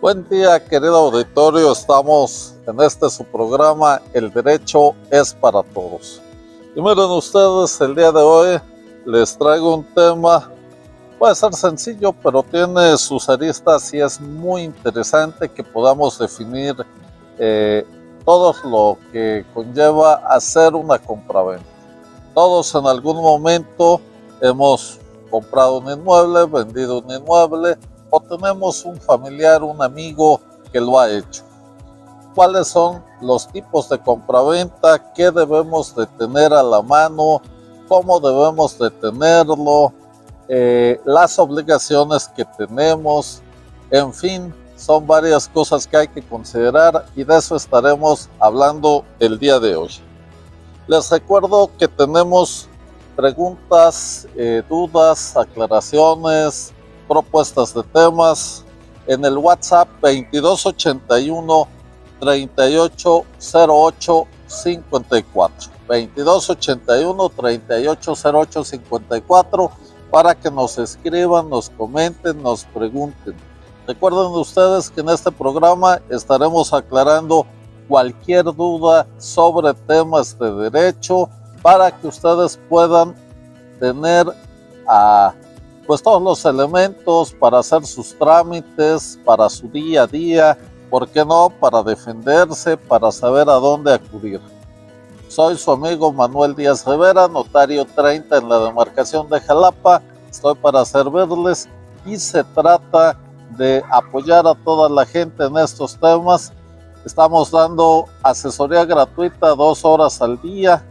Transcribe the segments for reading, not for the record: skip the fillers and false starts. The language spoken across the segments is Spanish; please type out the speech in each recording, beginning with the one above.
Buen día, querido auditorio. Estamos en su programa El Derecho es para Todos. Y miren ustedes, el día de hoy les traigo un tema, puede ser sencillo, pero tiene sus aristas y es muy interesante que podamos definir todo lo que conlleva hacer una compraventa. Todos en algún momento hemos comprado un inmueble, vendido un inmueble, o tenemos un familiar, un amigo que lo ha hecho. ¿Cuáles son los tipos de compraventa? ¿Qué debemos de tener a la mano? ¿Cómo debemos de tenerlo? Las obligaciones que tenemos. En fin, son varias cosas que hay que considerar y de eso estaremos hablando el día de hoy. Les recuerdo que tenemos preguntas, dudas, aclaraciones, propuestas de temas en el WhatsApp 2281 3808 54 2281 3808 54 para que nos escriban, nos comenten, nos pregunten. Recuerden ustedes que en este programa estaremos aclarando cualquier duda sobre temas de derecho para que ustedes puedan tener pues todos los elementos para hacer sus trámites, para su día a día, ¿por qué no? Para defenderse, para saber a dónde acudir. Soy su amigo Manuel Díaz Rivera, notario 30 en la demarcación de Jalapa. Estoy para servirles y se trata de apoyar a toda la gente en estos temas. Estamos dando asesoría gratuita 2 horas al día,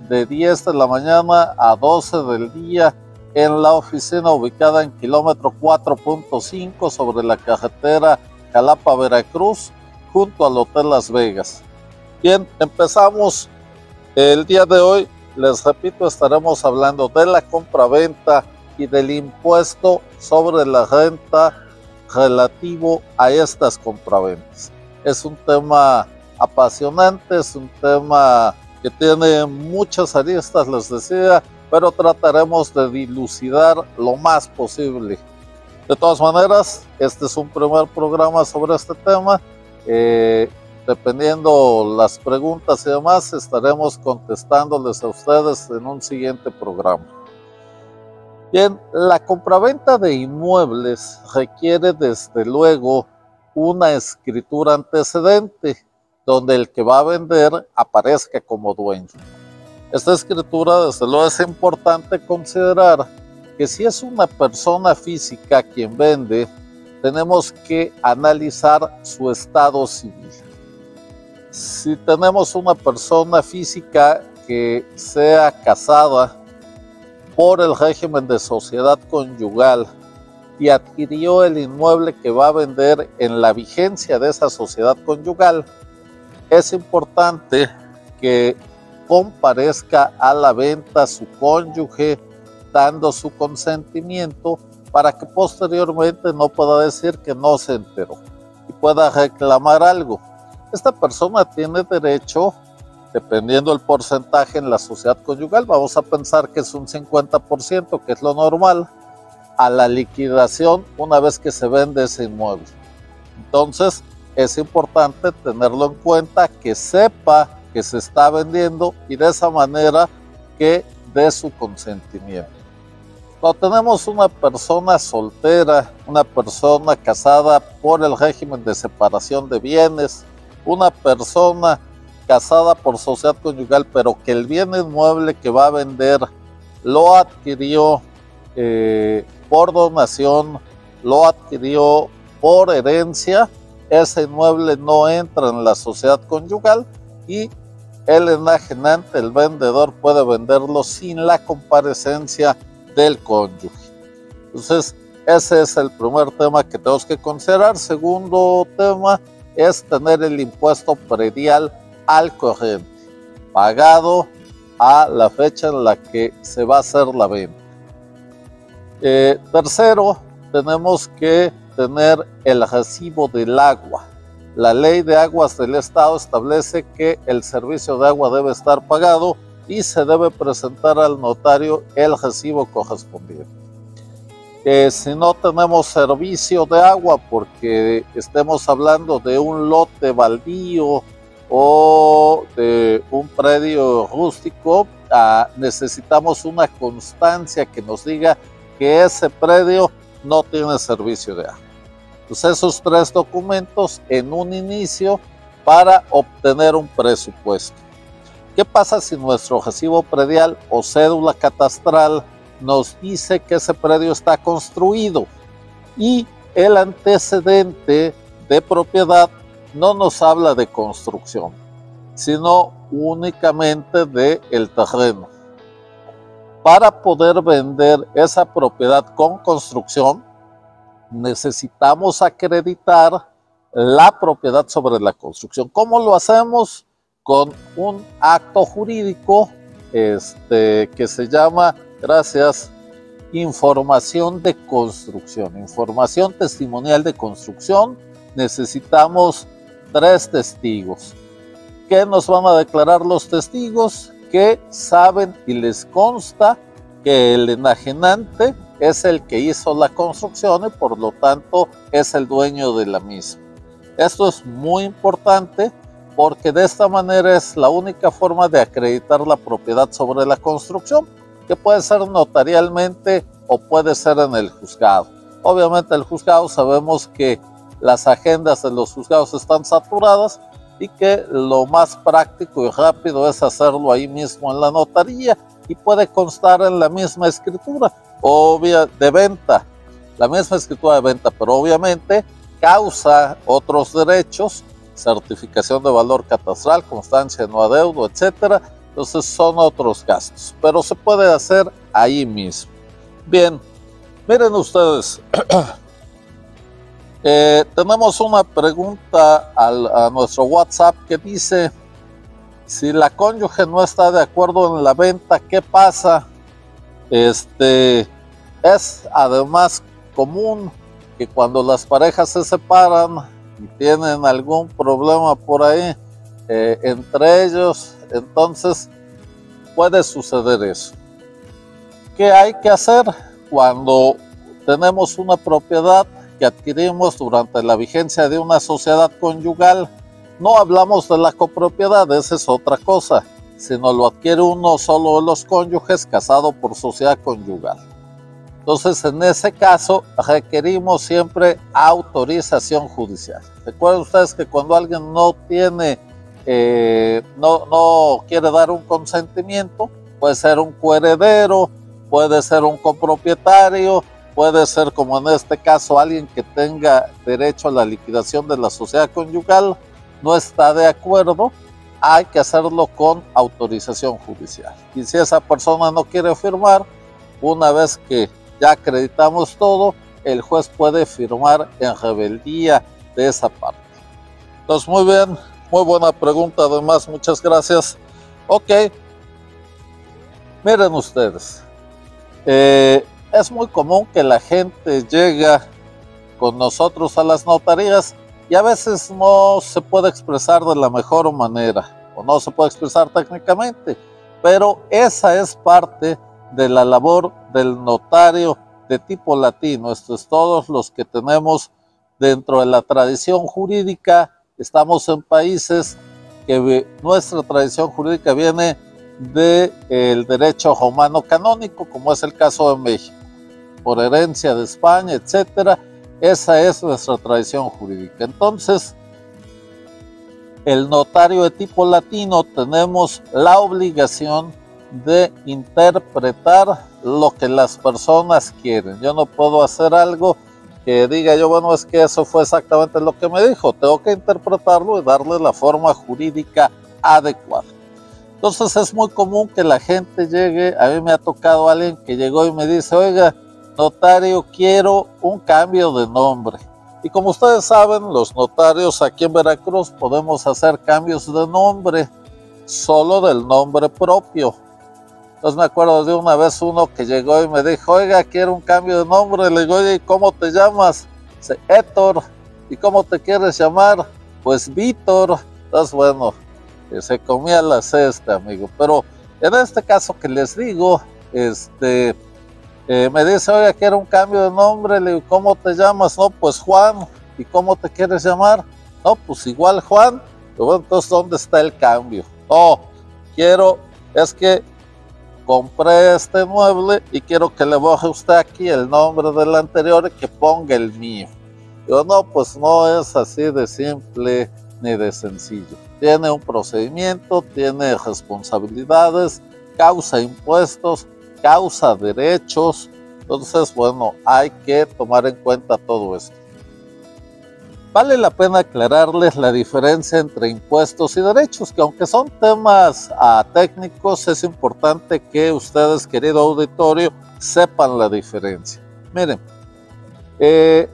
de 10 de la mañana a 12 del día, en la oficina ubicada en kilómetro 4.5 sobre la carretera Jalapa-Veracruz, junto al Hotel Las Vegas. Bien, empezamos el día de hoy. Les repito, estaremos hablando de la compraventa y del impuesto sobre la renta relativo a estas compraventas. Es un tema apasionante, es un tema que tiene muchas aristas, les decía, pero trataremos de dilucidar lo más posible. De todas maneras, este es un primer programa sobre este tema. Dependiendo las preguntas y demás, estaremos contestándoles a ustedes en un siguiente programa. Bien, la compraventa de inmuebles requiere desde luego una escritura antecedente, donde el que va a vender aparezca como dueño. Esta escritura, desde luego, es importante considerar que si es una persona física quien vende, tenemos que analizar su estado civil. Si tenemos una persona física que sea casada por el régimen de sociedad conyugal y adquirió el inmueble que va a vender en la vigencia de esa sociedad conyugal, es importante que comparezca a la venta su cónyuge dando su consentimiento para que posteriormente no pueda decir que no se enteró y pueda reclamar algo. Esta persona tiene derecho, dependiendo del porcentaje en la sociedad conyugal, vamos a pensar que es un 50%, que es lo normal, a la liquidación una vez que se vende ese inmueble. Entonces, es importante tenerlo en cuenta, que sepa que se está vendiendo y de esa manera que dé su consentimiento. Cuando tenemos una persona soltera, una persona casada por el régimen de separación de bienes, una persona casada por sociedad conyugal, pero que el bien inmueble que va a vender lo adquirió por donación, lo adquirió por herencia, ese inmueble no entra en la sociedad conyugal y el enajenante, el vendedor, puede venderlo sin la comparecencia del cónyuge. Entonces, ese es el primer tema que tenemos que considerar. Segundo tema es tener el impuesto predial al corriente, pagado a la fecha en la que se va a hacer la venta. Tercero, tenemos que tener el recibo del agua. La ley de aguas del Estado establece que el servicio de agua debe estar pagado y se debe presentar al notario el recibo correspondiente. Si no tenemos servicio de agua porque estemos hablando de un lote baldío o de un predio rústico, necesitamos una constancia que nos diga que ese predio no tiene servicio de agua. Entonces esos 3 documentos en un inicio para obtener un presupuesto. ¿Qué pasa si nuestro recibo predial o cédula catastral nos dice que ese predio está construido y el antecedente de propiedad no nos habla de construcción, sino únicamente del terreno? Para poder vender esa propiedad con construcción, necesitamos acreditar la propiedad sobre la construcción. ¿Cómo lo hacemos? Con un acto jurídico que se llama, información de construcción, información testimonial de construcción. Necesitamos 3 testigos. ¿Qué nos van a declarar los testigos? Que saben y les consta que el enajenante es el que hizo la construcción y por lo tanto es el dueño de la misma. Esto es muy importante porque de esta manera es la única forma de acreditar la propiedad sobre la construcción, que puede ser notarialmente o puede ser en el juzgado. Obviamente el juzgado, sabemos que las agendas de los juzgados están saturadas y que lo más práctico y rápido es hacerlo ahí mismo en la notaría y puede constar en la misma escritura de venta, la misma escritura de venta, pero obviamente causa otros derechos, certificación de valor catastral, constancia de no adeudo, etcétera. Entonces son otros gastos, pero se puede hacer ahí mismo. Bien, miren ustedes, tenemos una pregunta a nuestro WhatsApp que dice: si la cónyuge no está de acuerdo en la venta, ¿qué pasa? Es además común que cuando las parejas se separan y tienen algún problema por ahí entre ellos, entonces puede suceder eso. ¿Qué hay que hacer cuando tenemos una propiedad que adquirimos durante la vigencia de una sociedad conyugal? No hablamos de la copropiedad, esa es otra cosa, sino lo adquiere uno solo de los cónyuges casado por sociedad conyugal. Entonces, en ese caso, requerimos siempre autorización judicial. Recuerden ustedes que cuando alguien no tiene, no quiere dar un consentimiento, puede ser un coheredero, puede ser un copropietario, puede ser, como en este caso, alguien que tenga derecho a la liquidación de la sociedad conyugal, no está de acuerdo, hay que hacerlo con autorización judicial. Y si esa persona no quiere firmar, una vez que ya acreditamos todo, el juez puede firmar en rebeldía de esa parte. Entonces, muy bien, muy buena pregunta, además, muchas gracias. Ok, miren ustedes, es muy común que la gente llega con nosotros a las notarías y a veces no se puede expresar de la mejor manera o no se puede expresar técnicamente, pero esa es parte de la labor del notario de tipo latino. Esto es, todos los que tenemos dentro de la tradición jurídica, estamos en países que nuestra tradición jurídica viene del derecho romano canónico, como es el caso de México, por herencia de España, etcétera. Esa es nuestra tradición jurídica. Entonces, el notario de tipo latino tenemos la obligación de interpretar lo que las personas quieren. Yo no puedo hacer algo que diga yo, bueno, es que eso fue exactamente lo que me dijo. Tengo que interpretarlo y darle la forma jurídica adecuada. Entonces es muy común que la gente llegue, a mí me ha tocado alguien que llegó y me dice: oiga, notario, quiero un cambio de nombre. Y como ustedes saben, los notarios aquí en Veracruz podemos hacer cambios de nombre, solo del nombre propio. Entonces me acuerdo de una vez uno que llegó y me dijo: oiga, quiero un cambio de nombre. Le digo: oye, ¿y cómo te llamas? Dice: Héctor. ¿Y cómo te quieres llamar? Pues Víctor. Entonces, bueno, se comía la cesta, amigo. Pero en este caso que les digo, Me dice, oye, quiero un cambio de nombre. Le digo, ¿cómo te llamas? No, pues Juan. ¿Y cómo te quieres llamar? No, pues igual Juan. Bueno, entonces, ¿dónde está el cambio? No, es que compré este mueble y quiero que le baje usted aquí el nombre del anterior y que ponga el mío. Yo, no, pues no es así de simple ni de sencillo. Tiene un procedimiento, tiene responsabilidades, causa impuestos, causa derechos. Entonces, bueno, hay que tomar en cuenta todo esto. Vale la pena aclararles la diferencia entre impuestos y derechos, que aunque son temas técnicos, es importante que ustedes, querido auditorio, sepan la diferencia. Miren,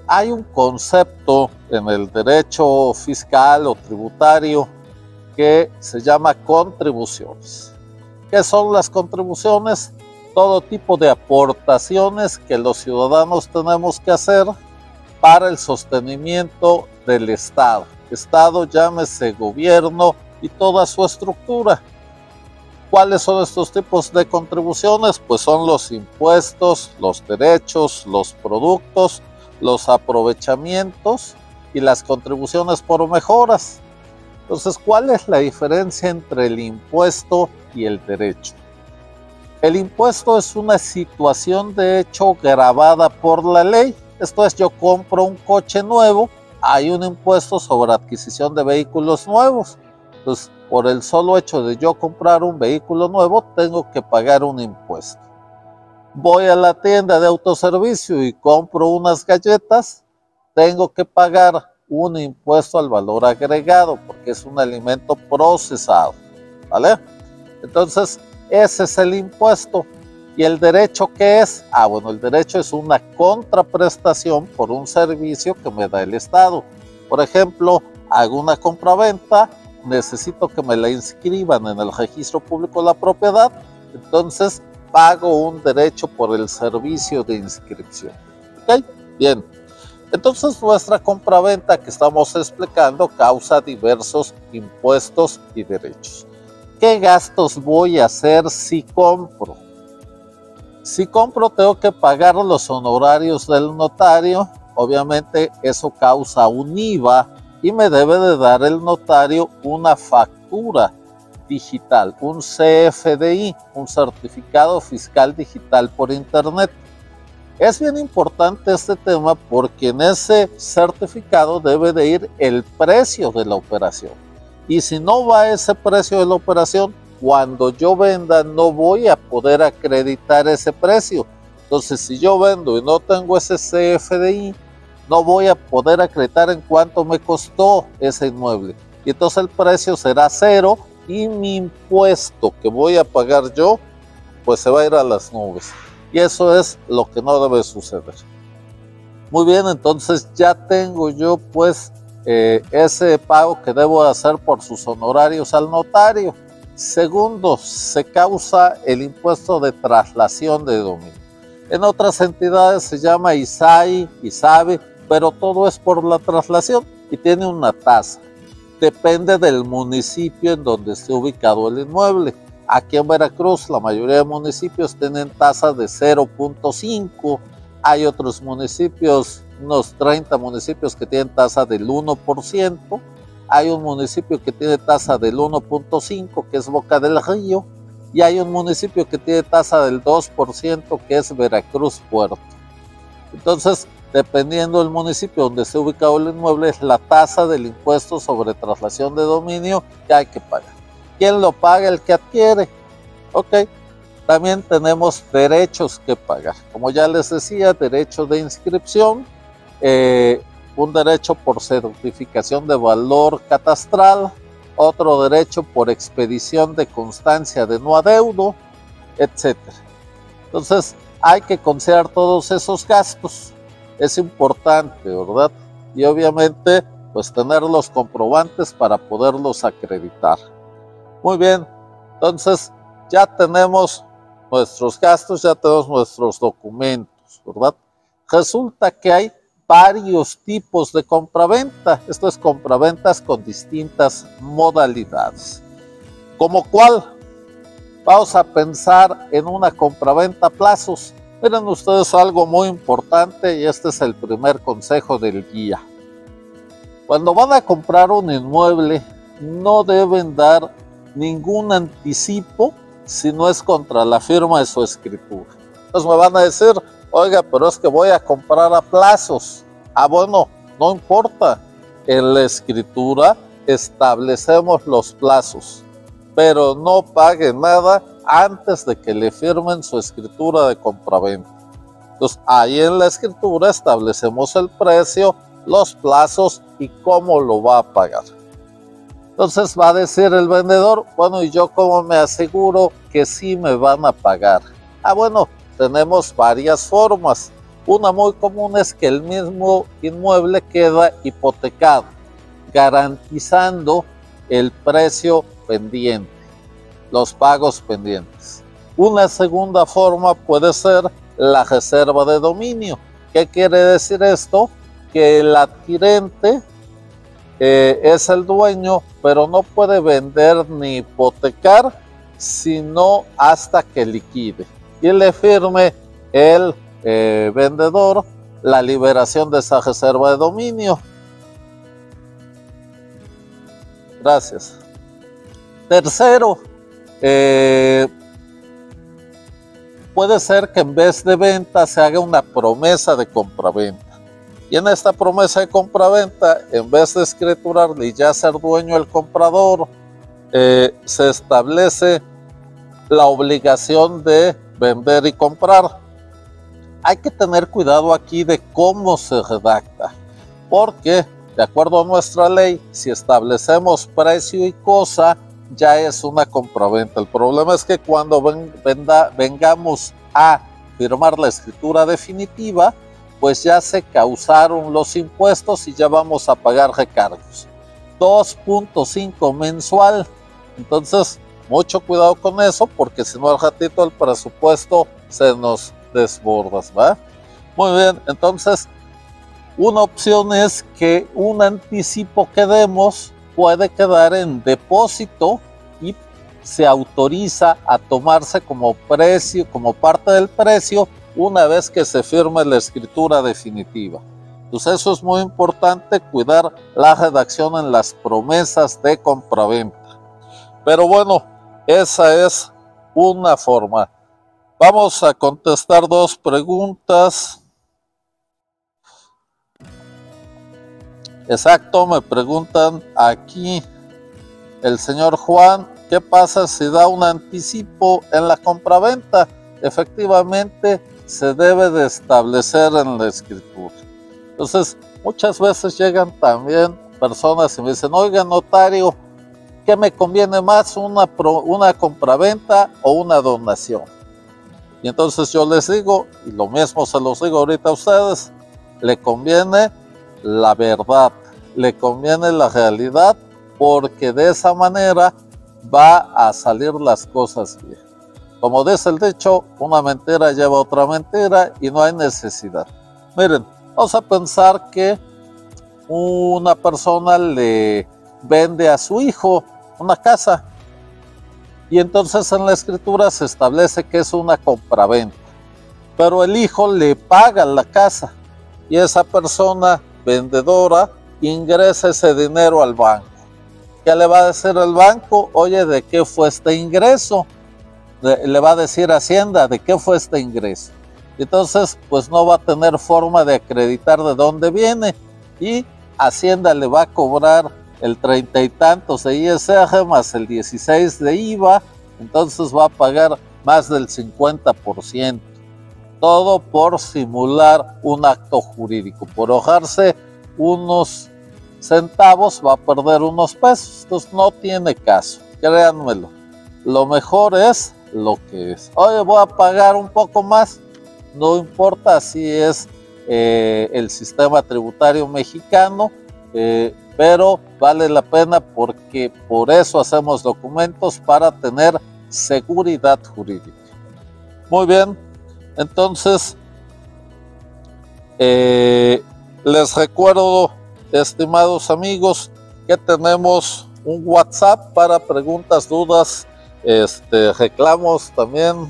hay un concepto en el derecho fiscal o tributario que se llama contribuciones. ¿Qué son las contribuciones? Todo tipo de aportaciones que los ciudadanos tenemos que hacer para el sostenimiento del Estado. Estado, llámese gobierno y toda su estructura. ¿Cuáles son estos tipos de contribuciones? Pues son los impuestos, los derechos, los productos, los aprovechamientos y las contribuciones por mejoras. Entonces, ¿cuál es la diferencia entre el impuesto y el derecho? El impuesto es una situación de hecho gravada por la ley. Esto es, yo compro un coche nuevo, hay un impuesto sobre adquisición de vehículos nuevos. Entonces, por el solo hecho de yo comprar un vehículo nuevo, tengo que pagar un impuesto. Voy a la tienda de autoservicio y compro unas galletas, tengo que pagar un impuesto al valor agregado, porque es un alimento procesado, ¿vale? Entonces, ese es el impuesto. ¿Y el derecho qué es? Bueno, el derecho es una contraprestación por un servicio que me da el Estado. Por ejemplo, hago una compraventa, necesito que me la inscriban en el registro público de la propiedad, entonces pago un derecho por el servicio de inscripción. ¿Ok? Bien. Entonces, nuestra compraventa que estamos explicando causa diversos impuestos y derechos. ¿Qué gastos voy a hacer si compro? Si compro, tengo que pagar los honorarios del notario. Obviamente eso causa un IVA y me debe de dar el notario una factura digital, un CFDI, un certificado fiscal digital por internet. Es bien importante este tema porque en ese certificado debe de ir el precio de la operación. Y si no va ese precio de la operación, cuando yo venda no voy a poder acreditar ese precio. Entonces, si yo vendo y no tengo ese CFDI, no voy a poder acreditar en cuánto me costó ese inmueble. Y entonces el precio será cero y mi impuesto que voy a pagar yo, pues se va a ir a las nubes. Y eso es lo que no debe suceder. Muy bien, entonces ya tengo yo pues ese pago que debo hacer por sus honorarios al notario. Segundo, se causa el impuesto de traslación de dominio. En otras entidades se llama ISAI, ISABE, pero todo es por la traslación y tiene una tasa. Depende del municipio en donde esté ubicado el inmueble. Aquí en Veracruz la mayoría de municipios tienen tasa de 0.5. Hay otros municipios, unos 30 municipios que tienen tasa del 1%. Hay un municipio que tiene tasa del 1.5, que es Boca del Río. Y hay un municipio que tiene tasa del 2%, que es Veracruz Puerto. Entonces, dependiendo del municipio donde esté ubicado el inmueble, es la tasa del impuesto sobre traslación de dominio que hay que pagar. ¿Quién lo paga? El que adquiere. Ok. También tenemos derechos que pagar. Como ya les decía, derecho de inscripción, un derecho por certificación de valor catastral, otro derecho por expedición de constancia de no adeudo, etc. Entonces, hay que considerar todos esos gastos. Es importante, ¿verdad? Y obviamente, pues tener los comprobantes para poderlos acreditar. Muy bien, entonces ya tenemos nuestros gastos, ya tenemos nuestros documentos, ¿verdad? Resulta que hay varios tipos de compraventa. Esto es compraventas con distintas modalidades. ¿Cómo cuál? Vamos a pensar en una compraventa a plazos. Miren ustedes algo muy importante, y este es el primer consejo del guía. Cuando van a comprar un inmueble, no deben dar ningún anticipo si no es contra la firma de su escritura. Entonces me van a decir, oiga, pero es que voy a comprar a plazos. Bueno, no importa. En la escritura establecemos los plazos, pero no pague nada antes de que le firmen su escritura de compraventa. Entonces, ahí en la escritura establecemos el precio, los plazos y cómo lo va a pagar. Entonces va a decir el vendedor, bueno, ¿y yo cómo me aseguro que sí me van a pagar? Bueno, tenemos varias formas. Una muy común es que el mismo inmueble queda hipotecado, garantizando el precio pendiente, los pagos pendientes. Una segunda forma puede ser la reserva de dominio. ¿Qué quiere decir esto? Que el adquirente es el dueño, pero no puede vender ni hipotecar sino hasta que liquide y le firme el vendedor la liberación de esa reserva de dominio. Gracias. Tercero, puede ser que en vez de venta se haga una promesa de compraventa. Y en esta promesa de compraventa, en vez de escriturarle y ya ser dueño el comprador, se establece la obligación de vender y comprar. Hay que tener cuidado aquí de cómo se redacta, porque de acuerdo a nuestra ley, si establecemos precio y cosa, ya es una compraventa. El problema es que cuando vengamos a firmar la escritura definitiva, pues ya se causaron los impuestos y ya vamos a pagar recargos. 2.5 mensual. Entonces, mucho cuidado con eso, porque si no al ratito el presupuesto se nos desborda, ¿va? Muy bien, entonces, una opción es que un anticipo que demos puede quedar en depósito y se autoriza a tomarse como precio, como parte del precio, una vez que se firme la escritura definitiva. Entonces eso es muy importante, cuidar la redacción en las promesas de compraventa. Pero bueno, esa es una forma. Vamos a contestar dos preguntas. Exacto, me preguntan aquí el señor Juan, ¿qué pasa si da un anticipo en la compraventa? Efectivamente, se debe de establecer en la escritura. Entonces, muchas veces llegan también personas y me dicen, oiga, notario, ¿qué me conviene más, una compraventa o una donación? Y entonces yo les digo, y lo mismo se los digo ahorita a ustedes, le conviene la verdad, le conviene la realidad, porque de esa manera va a salir las cosas bien. Como dice el dicho, una mentira lleva otra mentira y no hay necesidad. Miren, vamos a pensar que una persona le vende a su hijo una casa y entonces en la escritura se establece que es una compraventa, pero el hijo le paga la casa y esa persona vendedora ingresa ese dinero al banco. ¿Qué le va a decir el banco? Oye, ¿de qué fue este ingreso? Le va a decir Hacienda, ¿de qué fue este ingreso? Entonces, pues no va a tener forma de acreditar de dónde viene y Hacienda le va a cobrar el 30 y tantos de ISR más el 16 de IVA, entonces va a pagar más del 50%. Todo por simular un acto jurídico. Por ahorrarse unos centavos va a perder unos pesos, entonces no tiene caso, créanmelo. Lo mejor es lo que es. Oye, voy a pagar un poco más, no importa si es el sistema tributario mexicano, pero vale la pena porque por eso hacemos documentos, para tener seguridad jurídica. Muy bien, entonces les recuerdo, estimados amigos, que tenemos un WhatsApp para preguntas, dudas, reclamos también.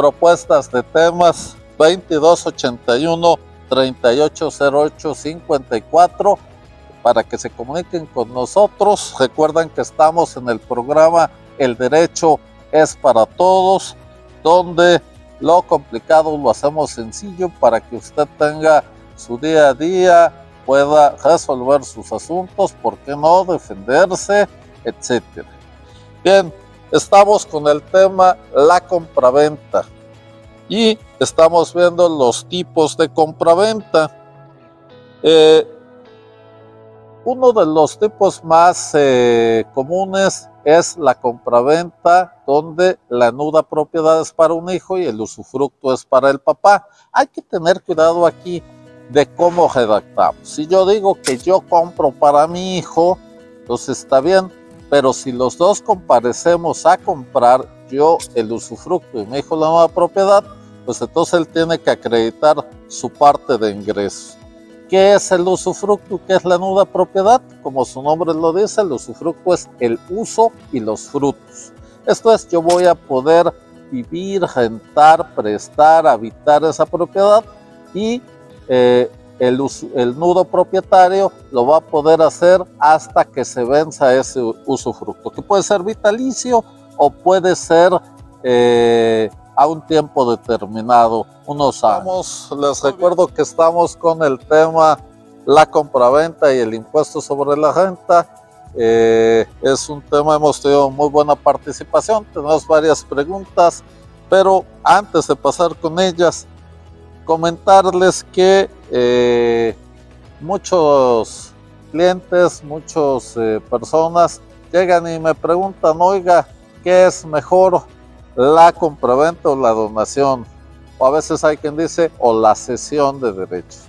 propuestas de temas 2281 3808 54 para que se comuniquen con nosotros. Recuerden que estamos en el programa El Derecho es para Todos, donde lo complicado lo hacemos sencillo para que usted tenga su día a día, pueda resolver sus asuntos, por qué no, defenderse, etcétera. Bien, estamos con el tema la compraventa y estamos viendo los tipos de compraventa. Uno de los tipos más comunes es la compraventa donde la nuda propiedad es para un hijo y el usufructo es para el papá. Hay que tener cuidado aquí de cómo redactamos. Si yo digo que yo compro para mi hijo, entonces está bien, pero si los dos comparecemos a comprar, yo el usufructo y mi hijo la nueva propiedad, pues entonces él tiene que acreditar su parte de ingresos. ¿Qué es el usufructo? ¿Qué es la nuda propiedad? Como su nombre lo dice, el usufructo es el uso y los frutos. Esto es, yo voy a poder vivir, rentar, prestar, habitar esa propiedad y el nudo propietario lo va a poder hacer hasta que se venza ese usufructo, que puede ser vitalicio o puede ser a un tiempo determinado, unos años. Les recuerdo que estamos con el tema la compraventa y el impuesto sobre la renta. Es un tema, hemos tenido muy buena participación, tenemos varias preguntas, pero antes de pasar con ellas, comentarles que muchos clientes, muchas personas llegan y me preguntan, oiga, ¿qué es mejor, la compraventa o la donación? O a veces hay quien dice, o la cesión de derechos.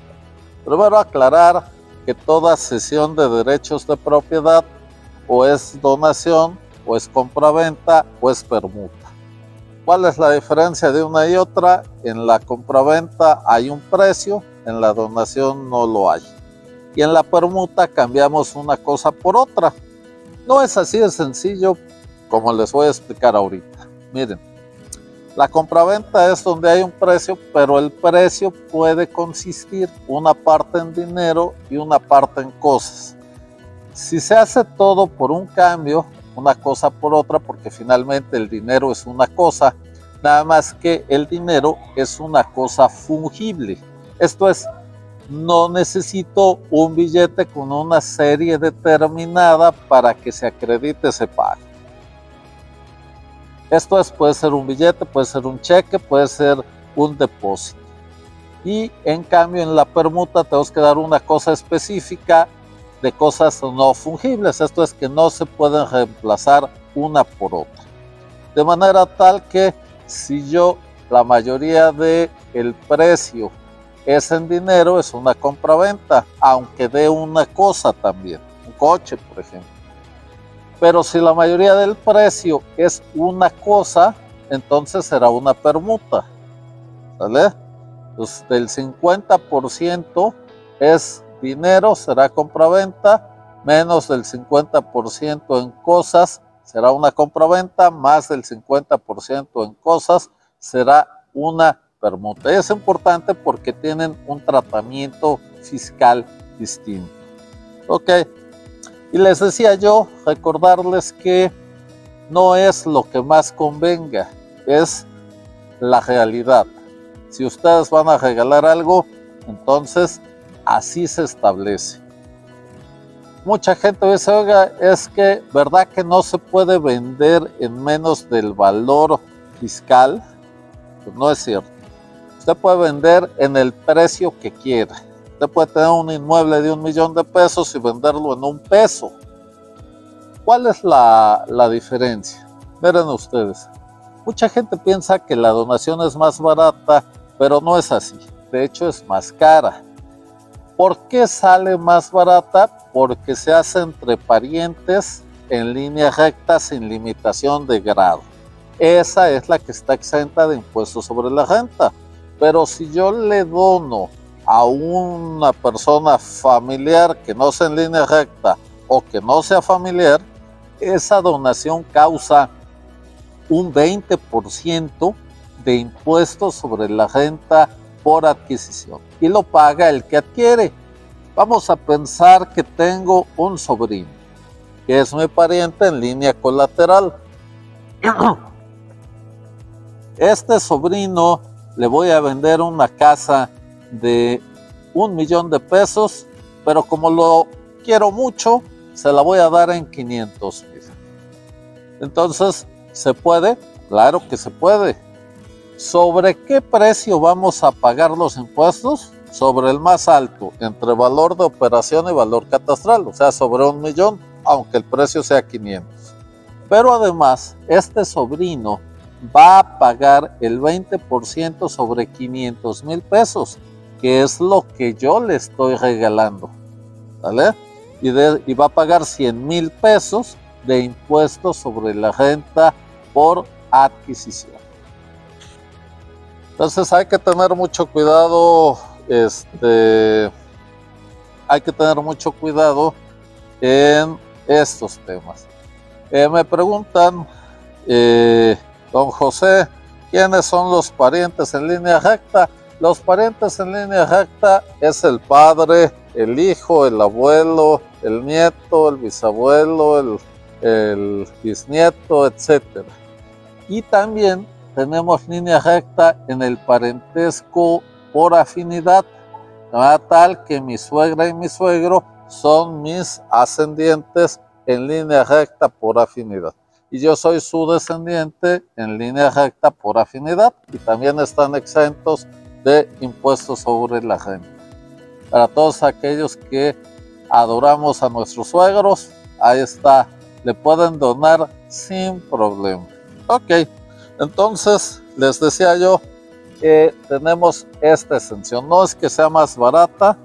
Primero aclarar que toda cesión de derechos de propiedad o es donación, o es compraventa, o es permuta. ¿Cuál es la diferencia de una y otra? En la compraventa hay un precio, en la donación no lo hay. Y en la permuta cambiamos una cosa por otra. No es así de sencillo como les voy a explicar ahorita. Miren, la compraventa es donde hay un precio, pero el precio puede consistir una parte en dinero y una parte en cosas. Si se hace todo por un cambio, una cosa por otra, porque finalmente el dinero es una cosa, nada más que el dinero es una cosa fungible. Esto es, no necesito un billete con una serie determinada para que se acredite ese pago. Esto es, puede ser un billete, puede ser un cheque, puede ser un depósito. Y en cambio en la permuta tenemos que dar una cosa específica de cosas no fungibles. Esto es que no se pueden reemplazar una por otra. De manera tal que si yo, la mayoría del precio es en dinero, es una compraventa, aunque dé una cosa también, un coche por ejemplo. Pero si la mayoría del precio es una cosa, entonces será una permuta, ¿sale? Entonces del 50% es dinero, será compraventa, menos del 50% en cosas, será una compraventa, más del 50% en cosas, será una permuta. Es importante porque tienen un tratamiento fiscal distinto. Ok. Y les decía yo, recordarles que no es lo que más convenga, es la realidad. Si ustedes van a regalar algo, entonces así se establece. Mucha gente dice, oiga, es que, ¿verdad que no se puede vender en menos del valor fiscal? Pues no es cierto. Usted puede vender en el precio que quiera. Usted puede tener un inmueble de $1,000,000 de pesos y venderlo en $1. ¿Cuál es la diferencia? Miren ustedes, mucha gente piensa que la donación es más barata, pero no es así. De hecho, es más cara. ¿Por qué sale más barata? Porque se hace entre parientes en línea recta sin limitación de grado. Esa es la que está exenta de impuestos sobre la renta. Pero si yo le dono a una persona familiar que no sea en línea recta o que no sea familiar, esa donación causa un 20% de impuestos sobre la renta por adquisición y lo paga el que adquiere. Vamos a pensar que tengo un sobrino que es mi pariente en línea colateral. Este sobrino le voy a vender una casa de 1,000,000 de pesos, pero como lo quiero mucho, se la voy a dar en 500,000. Entonces, ¿se puede? Claro que se puede. ¿Sobre qué precio vamos a pagar los impuestos? Sobre el más alto, entre valor de operación y valor catastral, o sea, sobre 1,000,000, aunque el precio sea 500. Pero además, este sobrino va a pagar el 20% sobre 500,000 pesos, que es lo que yo le estoy regalando, ¿vale? Y va a pagar 100,000 pesos de impuestos sobre la renta por adquisición. Entonces hay que tener mucho cuidado, hay que tener mucho cuidado en estos temas. Me preguntan, don José, ¿quiénes son los parientes en línea recta? Los parientes en línea recta es el padre, el hijo, el abuelo, el nieto, el bisabuelo, el bisnieto, etc. Y también tenemos línea recta en el parentesco por afinidad, tal que mi suegra y mi suegro son mis ascendientes en línea recta por afinidad. Y yo soy su descendiente en línea recta por afinidad y también están exentos de impuestos sobre la renta. Para todos aquellos que adoramos a nuestros suegros, ahí está, le pueden donar sin problema. Ok, entonces les decía yo que tenemos esta exención. No es que sea más barata,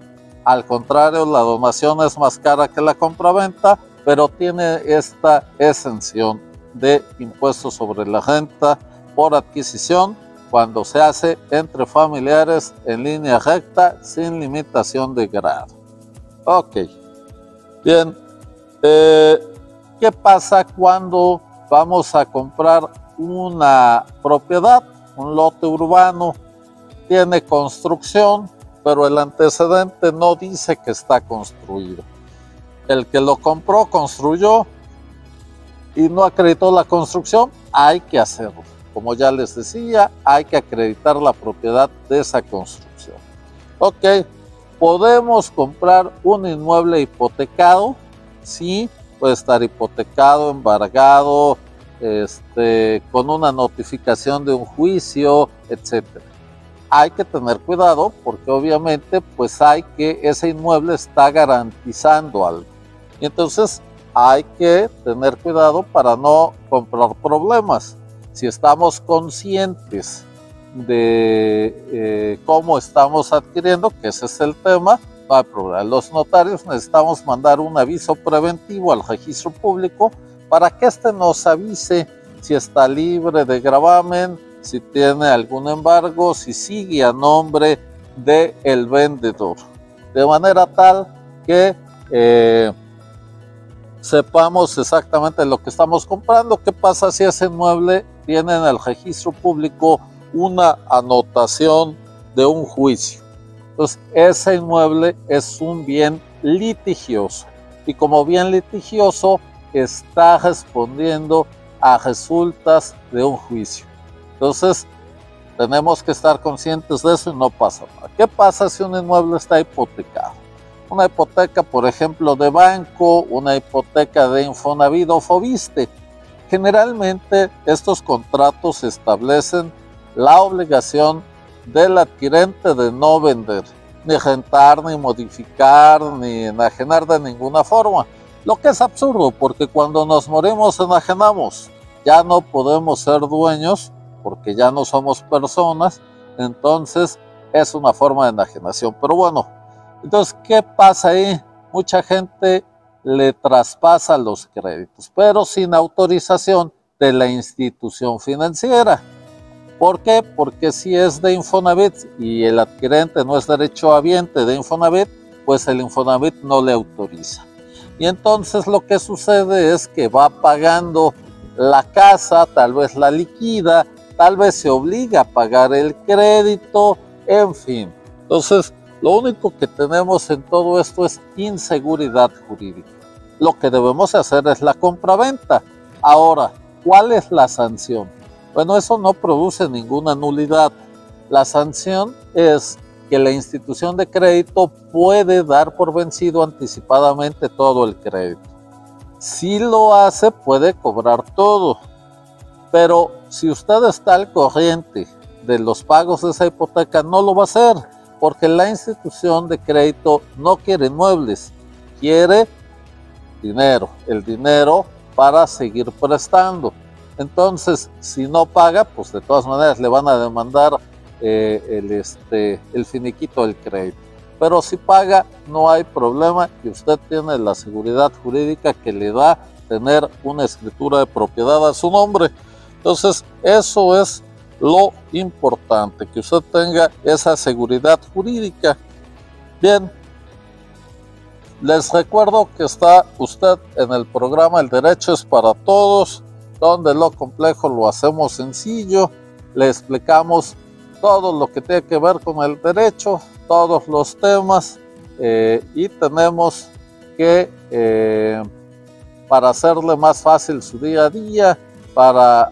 al contrario, la donación es más cara que la compraventa, pero tiene esta exención de impuestos sobre la renta por adquisición cuando se hace entre familiares en línea recta sin limitación de grado. Ok, bien, ¿qué pasa cuando vamos a comprar una propiedad, un lote urbano? Tiene construcción, pero el antecedente no dice que está construido. El que lo compró, construyó y no acreditó la construcción, hay que hacerlo. Como ya les decía, hay que acreditar la propiedad de esa construcción. Ok, ¿podemos comprar un inmueble hipotecado? Sí, puede estar hipotecado, embargado, con una notificación de un juicio, etc. Hay que tener cuidado porque obviamente pues ese inmueble está garantizando algo. Y entonces hay que tener cuidado para no comprar problemas. Si estamos conscientes de cómo estamos adquiriendo, que ese es el tema, no hay problema. Los notarios necesitamos mandar un aviso preventivo al registro público para que nos avise si está libre de gravamen, si tiene algún embargo, si sigue a nombre del vendedor. De manera tal que sepamos exactamente lo que estamos comprando. ¿Qué pasa si ese inmueble tiene en el registro público una anotación de un juicio? Entonces, ese inmueble es un bien litigioso y como bien litigioso está respondiendo a resultas de un juicio. Entonces, tenemos que estar conscientes de eso y no pasa nada. ¿Qué pasa si un inmueble está hipotecado? Una hipoteca, por ejemplo, de banco, una hipoteca de Infonavit o Foviste. Generalmente estos contratos establecen la obligación del adquirente de no vender, ni rentar, ni modificar, ni enajenar de ninguna forma. Lo que es absurdo, porque cuando nos morimos enajenamos. Ya no podemos ser dueños, porque ya no somos personas, entonces es una forma de enajenación. Pero bueno, entonces, ¿qué pasa ahí? Mucha gente le traspasa los créditos, pero sin autorización de la institución financiera. ¿Por qué? Porque si es de Infonavit y el adquirente no es derechohabiente de Infonavit, pues el Infonavit no le autoriza. Y entonces lo que sucede es que va pagando la casa, tal vez la liquida, tal vez se obliga a pagar el crédito, en fin. Entonces, lo único que tenemos en todo esto es inseguridad jurídica. Lo que debemos hacer es la compraventa. Ahora, ¿cuál es la sanción? Bueno, eso no produce ninguna nulidad. La sanción es que la institución de crédito puede dar por vencido anticipadamente todo el crédito. Si lo hace, puede cobrar todo. Pero si usted está al corriente de los pagos de esa hipoteca, no lo va a hacer, porque la institución de crédito no quiere inmuebles, quiere dinero, el dinero para seguir prestando. Entonces, si no paga, pues de todas maneras le van a demandar el finiquito del crédito. Pero si paga, no hay problema y usted tiene la seguridad jurídica que le da tener una escritura de propiedad a su nombre. Entonces, eso es lo importante, que usted tenga esa seguridad jurídica. Bien, les recuerdo que está usted en el programa El Derecho es para Todos, donde lo complejo lo hacemos sencillo. Le explicamos todo lo que tiene que ver con el derecho, todos los temas, y tenemos que, para hacerle más fácil su día a día, para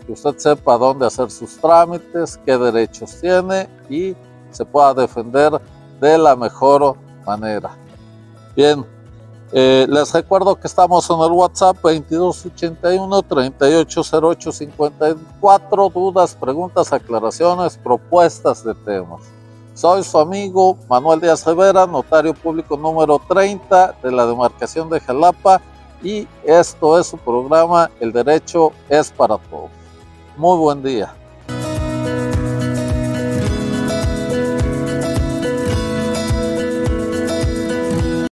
que usted sepa dónde hacer sus trámites, qué derechos tiene y se pueda defender de la mejor manera. Bien, les recuerdo que estamos en el WhatsApp 2281-3808-54, dudas, preguntas, aclaraciones, propuestas de temas. Soy su amigo Manuel Díaz Rivera, notario público número 30 de la demarcación de Jalapa, y esto es su programa El Derecho es para Todos. Muy buen día.